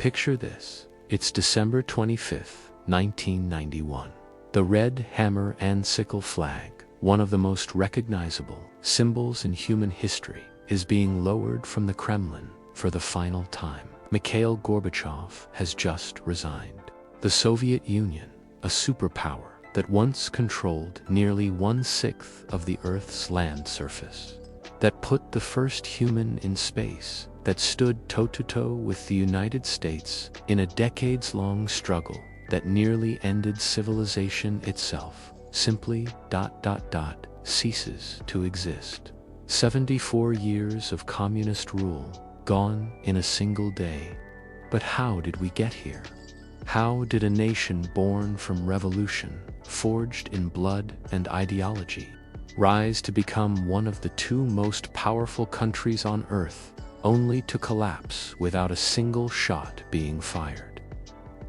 Picture this. It's December 25th, 1991. The red hammer and sickle flag, one of the most recognizable symbols in human history, is being lowered from the Kremlin for the final time. Mikhail Gorbachev has just resigned. The Soviet Union, a superpower that once controlled nearly 1/6 of the Earth's land surface, that put the first human in space, that stood toe-to-toe with the United States in a decades-long struggle that nearly ended civilization itself, simply ... ceases to exist. 74 years of communist rule, gone in a single day. But how did we get here? How did a nation born from revolution, forged in blood and ideology, rise to become one of the two most powerful countries on Earth, only to collapse without a single shot being fired?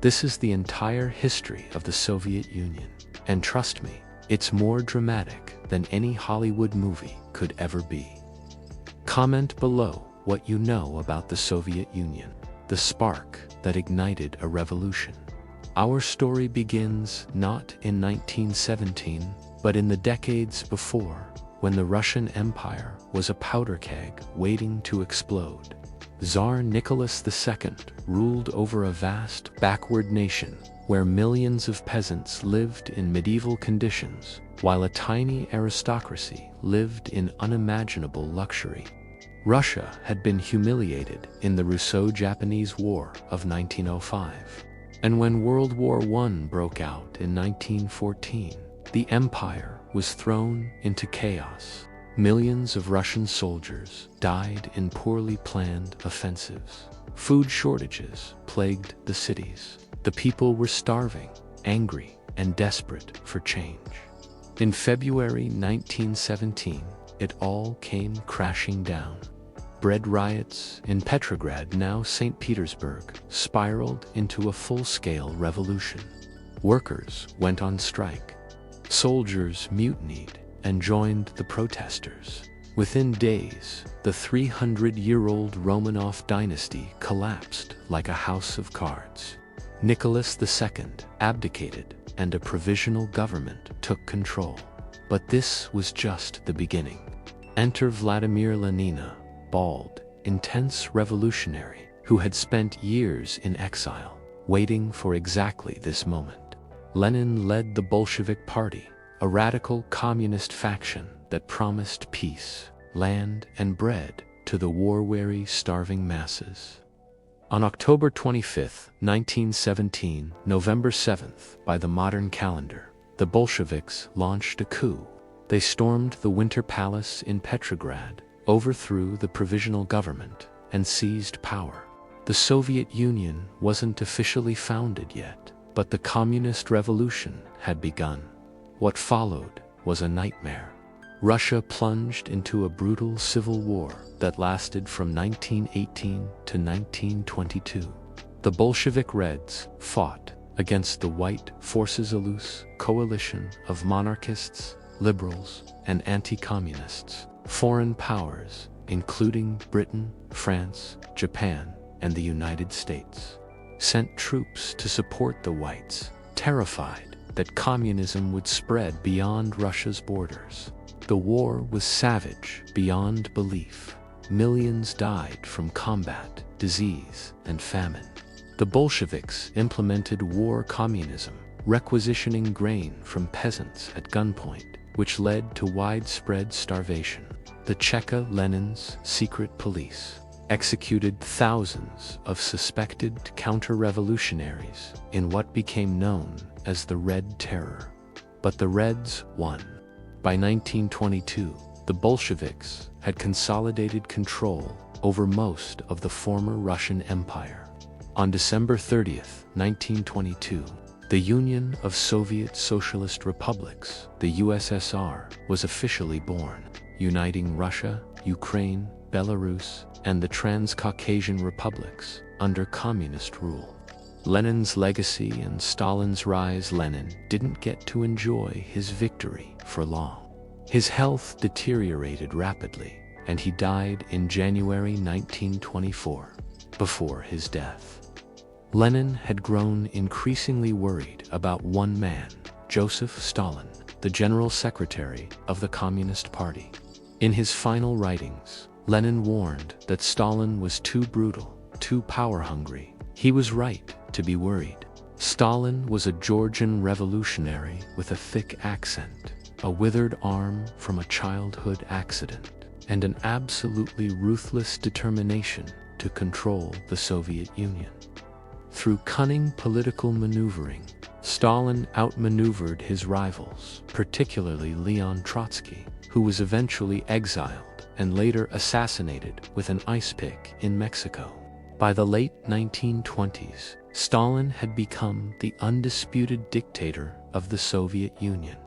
This is the entire history of the Soviet Union, and trust me, it's more dramatic than any Hollywood movie could ever be. Comment below what you know about the Soviet Union, the spark that ignited a revolution. Our story begins not in 1917, but in the decades before, when the Russian Empire was a powder keg waiting to explode. Tsar Nicholas II ruled over a vast, backward nation where millions of peasants lived in medieval conditions, while a tiny aristocracy lived in unimaginable luxury. Russia had been humiliated in the Russo-Japanese War of 1905. And when World War I broke out in 1914, the empire was thrown into chaos. Millions of Russian soldiers died in poorly planned offensives. Food shortages plagued the cities. The people were starving, angry, and desperate for change. In February 1917, it all came crashing down. Bread riots in Petrograd, now St. Petersburg, spiraled into a full-scale revolution. Workers went on strike. Soldiers mutinied and joined the protesters. Within days, the 300-year-old Romanov dynasty collapsed like a house of cards. Nicholas II abdicated, and a provisional government took control. But this was just the beginning. Enter Vladimir Lenin, bald, intense revolutionary who had spent years in exile, waiting for exactly this moment. Lenin led the Bolshevik Party, a radical communist faction that promised peace, land, and bread to the war-weary, starving masses. On October 25, 1917, November 7th, by the modern calendar, the Bolsheviks launched a coup. They stormed the Winter Palace in Petrograd, overthrew the provisional government, and seized power. The Soviet Union wasn't officially founded yet, but the communist revolution had begun. What followed was a nightmare. Russia plunged into a brutal civil war that lasted from 1918 to 1922. The Bolshevik Reds fought against the White Forces, a loose coalition of monarchists, liberals, and anti-communists. Foreign powers, including Britain, France, Japan, and the United States, sent troops to support the Whites, terrified that communism would spread beyond Russia's borders. The war was savage beyond belief. Millions died from combat, disease, and famine. The Bolsheviks implemented war communism, requisitioning grain from peasants at gunpoint, which led to widespread starvation. The Cheka-Lenin's secret police executed thousands of suspected counter-revolutionaries in what became known as the Red Terror. But the Reds won. By 1922, the Bolsheviks had consolidated control over most of the former Russian Empire. On December 30th, 1922, the Union of Soviet Socialist Republics, the USSR, was officially born, uniting Russia, Ukraine, Belarus, and the Transcaucasian republics under communist rule. Lenin's legacy and Stalin's rise. Lenin didn't get to enjoy his victory for long. His health deteriorated rapidly, and he died in January 1924. Before his death, Lenin had grown increasingly worried about one man, Joseph Stalin, the General Secretary of the Communist Party. In his final writings, Lenin warned that Stalin was too brutal, too power-hungry. He was right to be worried. Stalin was a Georgian revolutionary with a thick accent, a withered arm from a childhood accident, and an absolutely ruthless determination to control the Soviet Union. Through cunning political maneuvering, Stalin outmaneuvered his rivals, particularly Leon Trotsky, who was eventually exiled and later assassinated with an ice pick in Mexico. By the late 1920s, Stalin had become the undisputed dictator of the Soviet Union.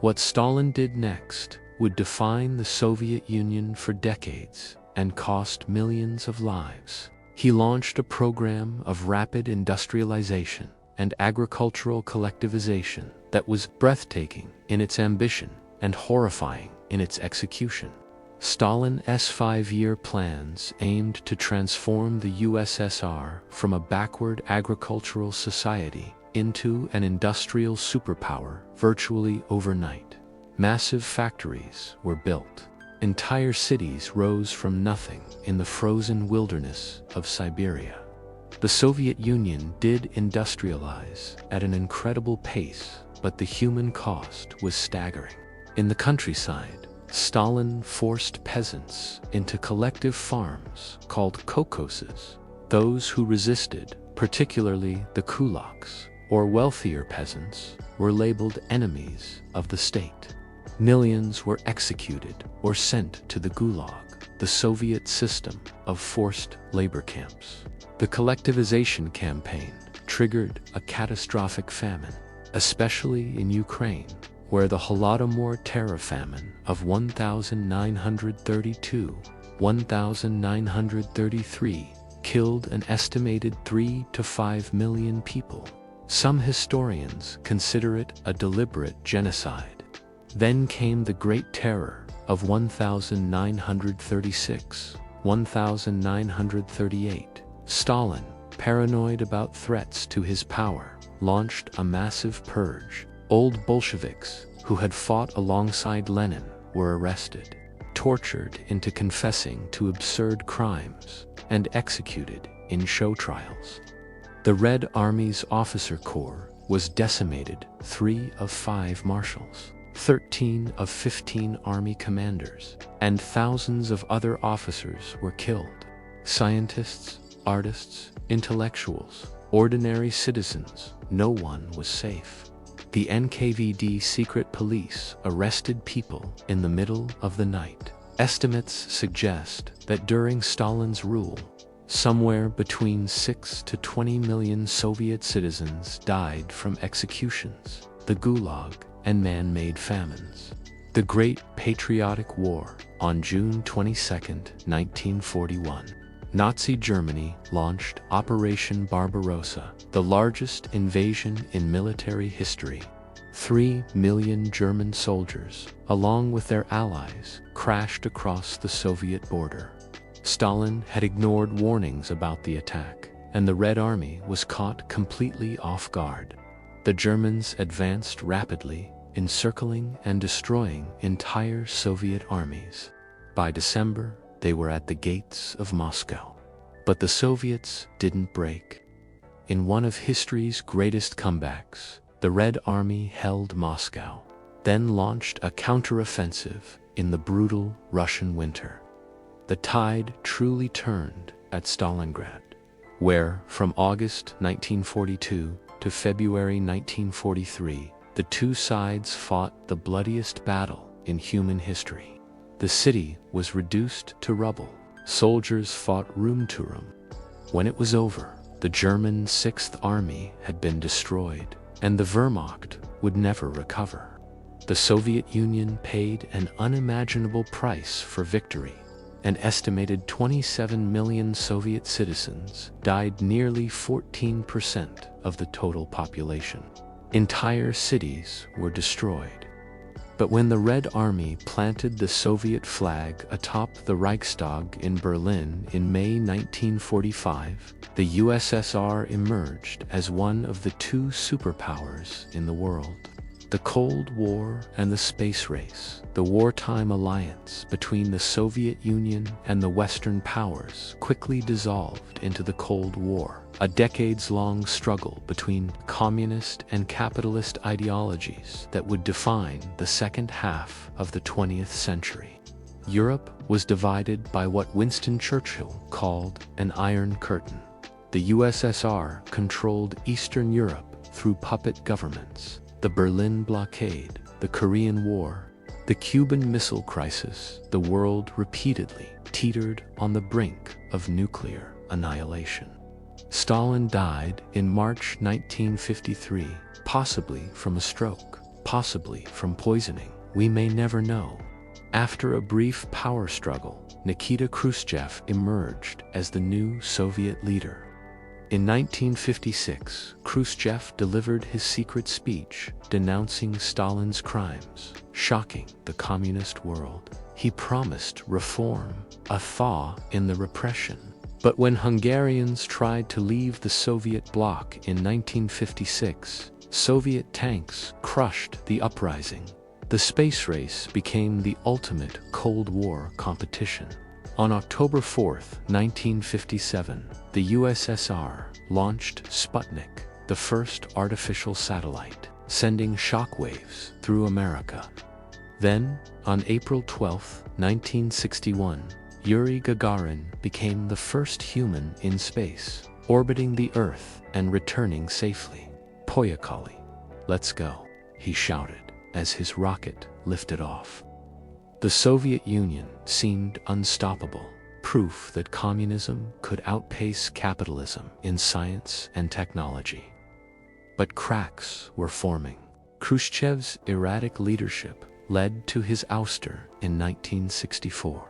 What Stalin did next would define the Soviet Union for decades and cost millions of lives. He launched a program of rapid industrialization and agricultural collectivization that was breathtaking in its ambition and horrifying in its execution. Stalin's 5-year plans aimed to transform the USSR from a backward agricultural society into an industrial superpower virtually overnight. Massive factories were built. Entire cities rose from nothing in the frozen wilderness of Siberia. The Soviet Union did industrialize at an incredible pace, but the human cost was staggering. In the countryside, Stalin forced peasants into collective farms called kolkhozes. Those who resisted, particularly the kulaks, or wealthier peasants, were labeled enemies of the state. Millions were executed or sent to the Gulag, the Soviet system of forced labor camps. The collectivization campaign triggered a catastrophic famine, especially in Ukraine, where the Holodomor terror famine of 1932-1933 killed an estimated 3 to 5 million people. Some historians consider it a deliberate genocide. Then came the Great Terror of 1936-1938. Stalin, paranoid about threats to his power, launched a massive purge. Old Bolsheviks who had fought alongside Lenin were arrested, tortured into confessing to absurd crimes, and executed in show trials. The Red Army's officer corps was decimated. 3 of 5 marshals, 13 of 15 army commanders, and thousands of other officers were killed. Scientists, artists, intellectuals, ordinary citizens, no one was safe. The NKVD secret police arrested people in the middle of the night. Estimates suggest that during Stalin's rule, somewhere between 6 to 20 million Soviet citizens died from executions, the Gulag, and man-made famines. The Great Patriotic War, on June 22, 1941. Nazi Germany launched Operation Barbarossa, the largest invasion in military history. 3 million German soldiers, along with their allies, crashed across the Soviet border. Stalin had ignored warnings about the attack, and the Red Army was caught completely off guard. The Germans advanced rapidly, encircling and destroying entire Soviet armies. By December, they were at the gates of Moscow. But the Soviets didn't break. In one of history's greatest comebacks, the Red Army held Moscow, then launched a counteroffensive in the brutal Russian winter. The tide truly turned at Stalingrad, where, from August 1942 to February 1943, the two sides fought the bloodiest battle in human history. The city was reduced to rubble. Soldiers fought room to room. When it was over, the German 6th Army had been destroyed, and the Wehrmacht would never recover. The Soviet Union paid an unimaginable price for victory. An estimated 27 million Soviet citizens died, nearly 14% of the total population. Entire cities were destroyed. But when the Red Army planted the Soviet flag atop the Reichstag in Berlin in May 1945, the USSR emerged as one of the two superpowers in the world. The Cold War and the space race, the wartime alliance between the Soviet Union and the Western powers, quickly dissolved into the Cold War, a decades-long struggle between communist and capitalist ideologies that would define the second half of the 20th century. Europe was divided by what Winston Churchill called an Iron Curtain. The USSR controlled Eastern Europe through puppet governments. The Berlin blockade, the Korean War, the Cuban Missile Crisis, the world repeatedly teetered on the brink of nuclear annihilation. Stalin died in March 1953, possibly from a stroke, possibly from poisoning. We may never know. After a brief power struggle, Nikita Khrushchev emerged as the new Soviet leader. In 1956, Khrushchev delivered his secret speech denouncing Stalin's crimes, shocking the communist world. He promised reform, a thaw in the repression. But when Hungarians tried to leave the Soviet bloc in 1956, Soviet tanks crushed the uprising. The space race became the ultimate Cold War competition. On October 4, 1957, the USSR launched Sputnik, the first artificial satellite, sending shockwaves through America. Then, on April 12, 1961, Yuri Gagarin became the first human in space, orbiting the Earth and returning safely. Poyakali, let's go, he shouted as his rocket lifted off. The Soviet Union seemed unstoppable, proof that communism could outpace capitalism in science and technology. But cracks were forming. Khrushchev's erratic leadership led to his ouster in 1964.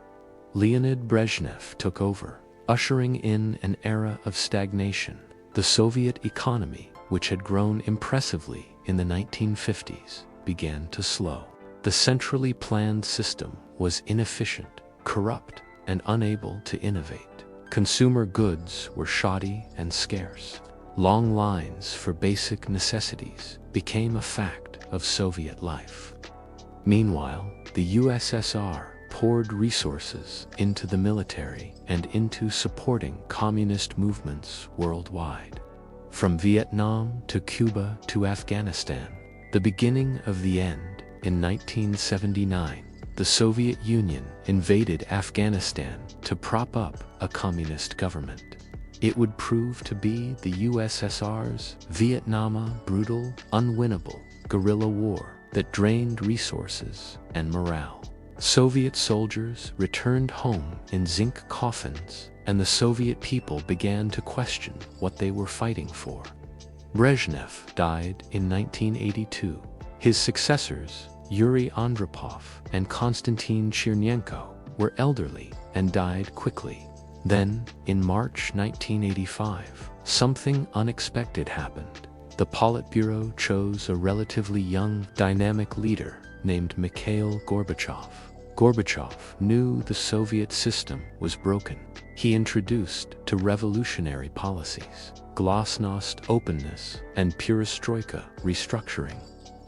Leonid Brezhnev took over, ushering in an era of stagnation. The Soviet economy, which had grown impressively in the 1950s, began to slow. The centrally planned system was inefficient, corrupt, and unable to innovate. Consumer goods were shoddy and scarce. Long lines for basic necessities became a fact of Soviet life. Meanwhile, the USSR poured resources into the military and into supporting communist movements worldwide. From Vietnam to Cuba to Afghanistan, the beginning of the end. In 1979, the Soviet Union invaded Afghanistan to prop up a communist government. It would prove to be the USSR's Vietnam brutal, unwinnable guerrilla war that drained resources and morale. Soviet soldiers returned home in zinc coffins, and the Soviet people began to question what they were fighting for. Brezhnev died in 1982. His successors, Yuri Andropov and Konstantin Chernenko, were elderly and died quickly. Then, in March 1985, something unexpected happened. The Politburo chose a relatively young, dynamic leader named Mikhail Gorbachev. Gorbachev knew the Soviet system was broken. He introduced two revolutionary policies: glasnost openness and perestroika restructuring.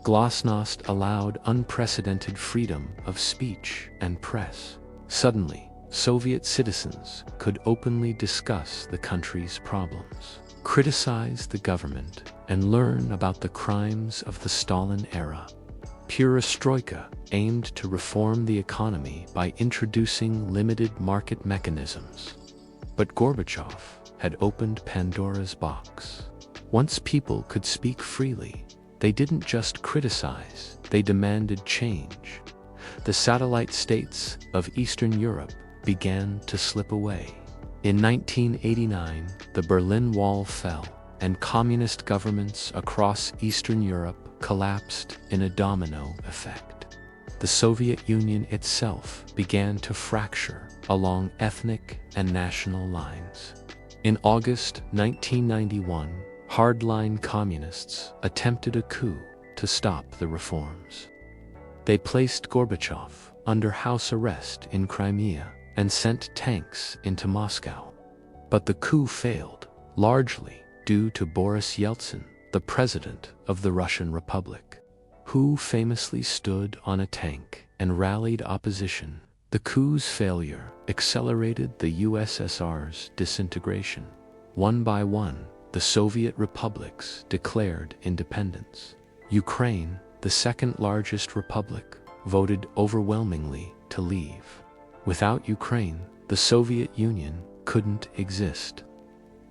Glasnost allowed unprecedented freedom of speech and press. Suddenly, Soviet citizens could openly discuss the country's problems, criticize the government, and learn about the crimes of the Stalin era. Perestroika aimed to reform the economy by introducing limited market mechanisms. But Gorbachev had opened Pandora's box. Once people could speak freely, they didn't just criticize, they demanded change. The satellite states of Eastern Europe began to slip away. In 1989, the Berlin Wall fell, and communist governments across Eastern Europe collapsed in a domino effect. The Soviet Union itself began to fracture along ethnic and national lines. In August 1991, hardline communists attempted a coup to stop the reforms. They placed Gorbachev under house arrest in Crimea and sent tanks into Moscow. But the coup failed, largely due to Boris Yeltsin, the president of the Russian Republic, who famously stood on a tank and rallied opposition. The coup's failure accelerated the USSR's disintegration. One by one, the Soviet republics declared independence. Ukraine, the second largest republic, voted overwhelmingly to leave. Without Ukraine, the Soviet Union couldn't exist.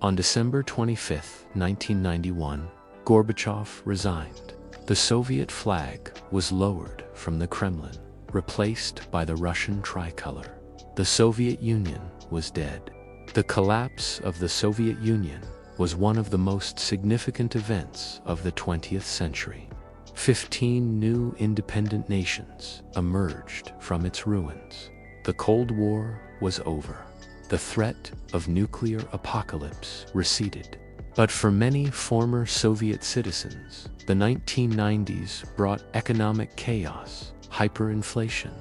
On December 25, 1991, Gorbachev resigned. The Soviet flag was lowered from the Kremlin, replaced by the Russian tricolor. The Soviet Union was dead. The collapse of the Soviet Union was one of the most significant events of the 20th century. 15 new independent nations emerged from its ruins. The Cold War was over. The threat of nuclear apocalypse receded. But for many former Soviet citizens, the 1990s brought economic chaos, hyperinflation,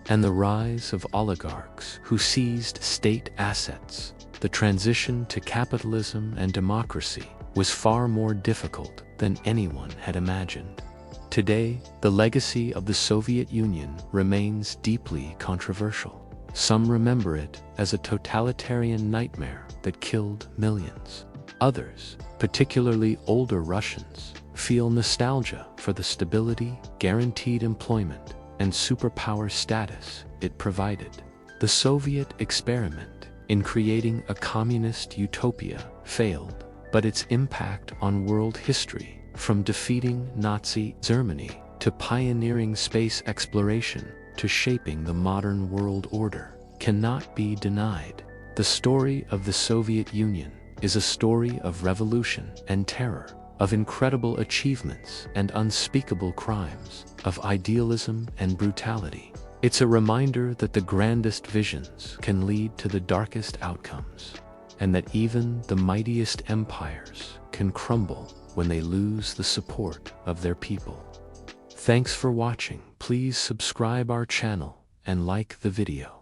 and the rise of oligarchs who seized state assets. The transition to capitalism and democracy was far more difficult than anyone had imagined. Today, the legacy of the Soviet Union remains deeply controversial. Some remember it as a totalitarian nightmare that killed millions. Others, particularly older Russians, feel nostalgia for the stability, guaranteed employment, and superpower status it provided. The Soviet experiment in creating a communist utopia failed, but its impact on world history, from defeating Nazi Germany to pioneering space exploration to shaping the modern world order, cannot be denied. The story of the Soviet Union is a story of revolution and terror, of incredible achievements and unspeakable crimes, of idealism and brutality. It's a reminder that the grandest visions can lead to the darkest outcomes, and that even the mightiest empires can crumble when they lose the support of their people. Thanks for watching. Please subscribe our channel and like the video.